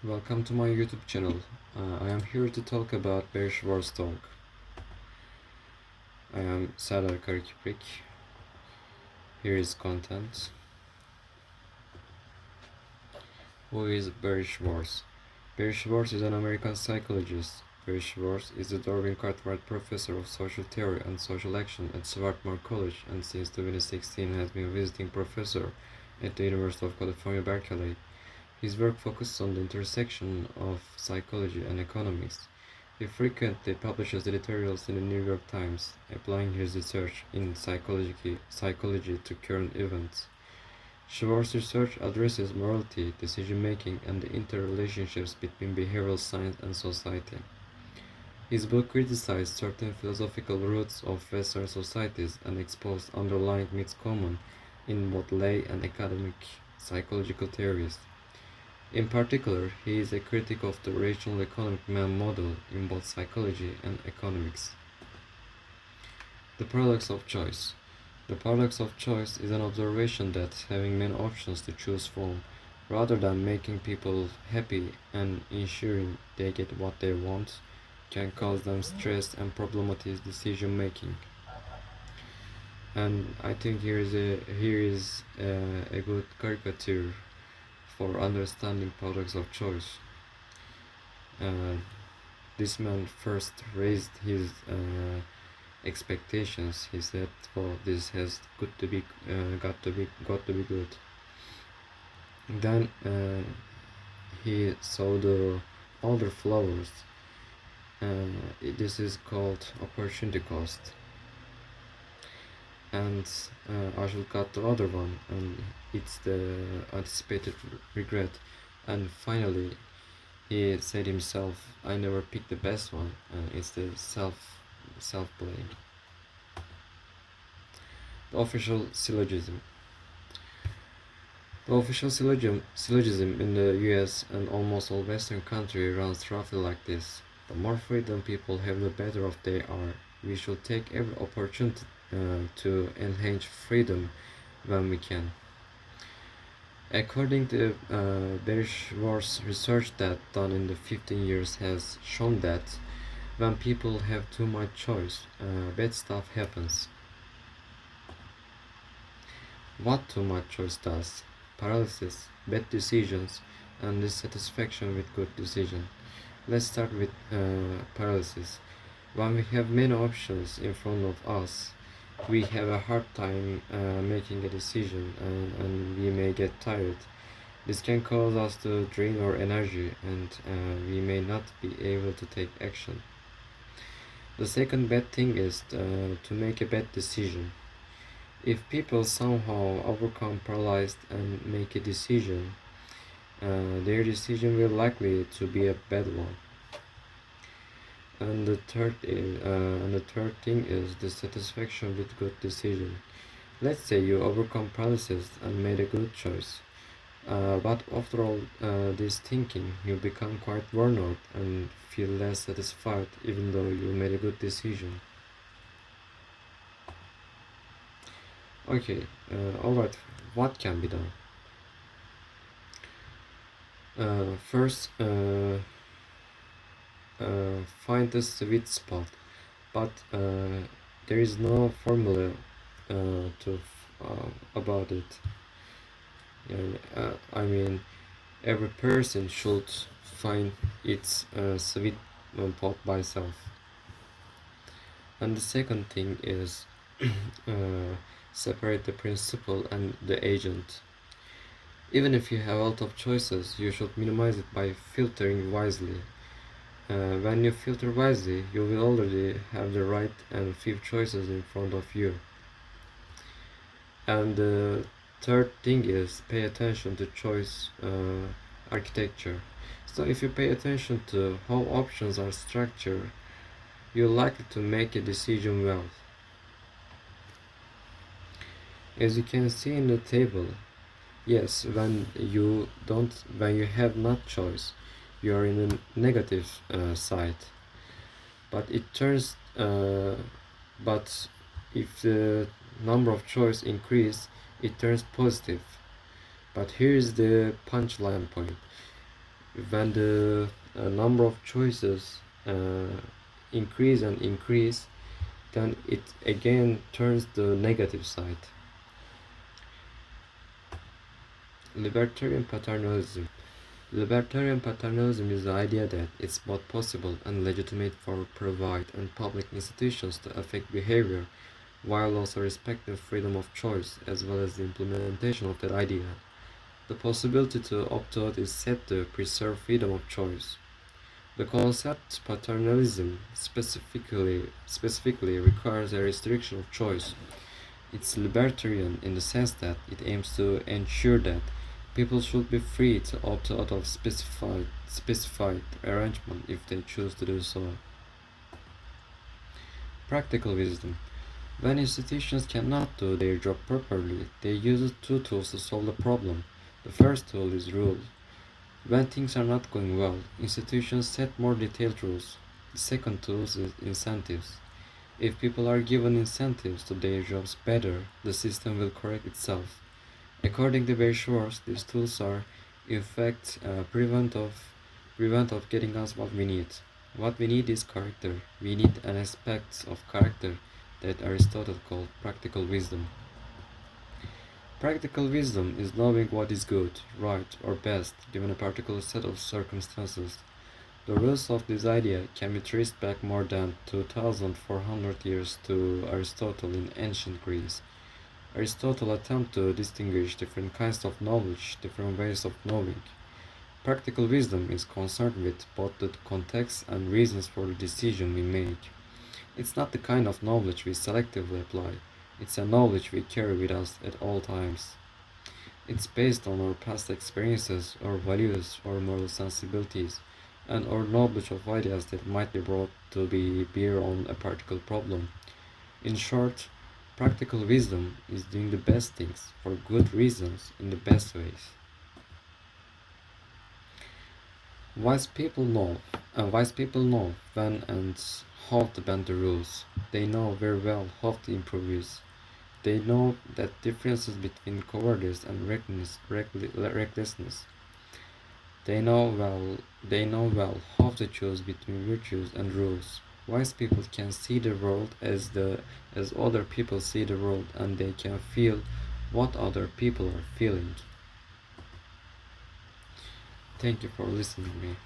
Welcome to my YouTube channel. I am here to talk about Schwartz talk. I am Serdar Karakiprik. Here is content. Who is Barry Schwartz? Barry Schwartz is an American psychologist. Barry Schwartz is the Darwin Cartwright Professor of Social Theory and Social Action at Swarthmore College, and since 2016 has been visiting professor at the University of California, Berkeley. His work focuses on the intersection of psychology and economics. He frequently publishes editorials in the New York Times, applying his research in psychology to current events. Schwartz's research addresses morality, decision-making, and the interrelationships between behavioral science and society. His book criticized certain philosophical roots of Western societies and exposed underlying myths common in both lay and academic psychological theories. In particular, he is a critic of the rational economic man model in both psychology and economics. The paradox of choice. The paradox of choice is an observation that having many options to choose from, rather than making people happy and ensuring they get what they want, can cause them stress and problematic decision making. And I think here is a good caricature for understanding paradox of choice. This man first raised his expectations. He said, "Oh, this has got to be good." Then he saw the other flowers. This is called opportunity cost. And I should cut the other one, and it's the anticipated regret. And finally, he said himself, "I never picked the best one," and it's the self blame. The official syllogism. The official syllogism in the US and almost all Western countries runs roughly like this: the more freedom people have, the better off they are. We should take every opportunity to enhance freedom when we can. According to Barry Schwartz, research that done in the 15 years has shown that when people have too much choice, bad stuff happens. What too much choice does: paralysis, bad decisions, and dissatisfaction with good decision. Let's start with paralysis. When we have many options in front of us, we have a hard time making a decision, and we may get tired. This can cause us to drain our energy, and we may not be able to take action. The second bad thing is to make a bad decision. If people somehow overcome paralyzed and make a decision, their decision will likely to be a bad one. And the third thing is dissatisfaction with good decision. Let's say you overcome paralysis and made a good choice, but after all this thinking, you become quite worn out and feel less satisfied, even though you made a good decision. Okay, alright, what can be done? First, find the sweet spot, but there is no formula about it. I mean, every person should find its sweet spot by self. And the second thing is separate the principle and the agent. Even if you have a lot of choices, you should minimize it by filtering wisely. When you filter wisely, you will already have the right and few choices in front of you. And the third thing is pay attention to choice architecture. So if you pay attention to how options are structured, you're likely to make a decision well. As you can see in the table, yes, when you have not choice, you are in the negative side. But but if the number of choice increase, it turns positive. But here is the punchline point: When the number of choices uh, increase and increase, then it again turns the negative side. Libertarian paternalism. Libertarian paternalism is the idea that it's both possible and legitimate for private and public institutions to affect behavior while also respecting freedom of choice as well as the implementation of that idea. The possibility to opt out is said to preserve freedom of choice. The concept paternalism specifically requires a restriction of choice. It's libertarian in the sense that it aims to ensure that people should be free to opt out of specified arrangement if they choose to do so. Practical wisdom. When institutions cannot do their job properly, they use two tools to solve the problem. The first tool is rules. When things are not going well, institutions set more detailed rules. The second tool is incentives. If people are given incentives to do their jobs better, the system will correct itself. According to Schwartz, these tools are, in fact, prevent of getting us what we need. What we need is character. We need an aspect of character that Aristotle called practical wisdom. Practical wisdom is knowing what is good, right, or best given a particular set of circumstances. The roots of this idea can be traced back more than 2,400 years to Aristotle in ancient Greece. Aristotle attempted to distinguish different kinds of knowledge, different ways of knowing. Practical wisdom is concerned with both the context and reasons for the decision we make. It's not the kind of knowledge we selectively apply, it's a knowledge we carry with us at all times. It's based on our past experiences, our values, our moral sensibilities, and our knowledge of ideas that might be brought to bear on a particular problem. In short, practical wisdom is doing the best things for good reasons in the best ways. Wise people know when and how to bend the rules. They know very well how to improvise. They know that differences between cowardice and recklessness. They know well how to choose between virtues and rules. Wise people can see the world as other people see the world, and they can feel what other people are feeling. Thank you for listening to me.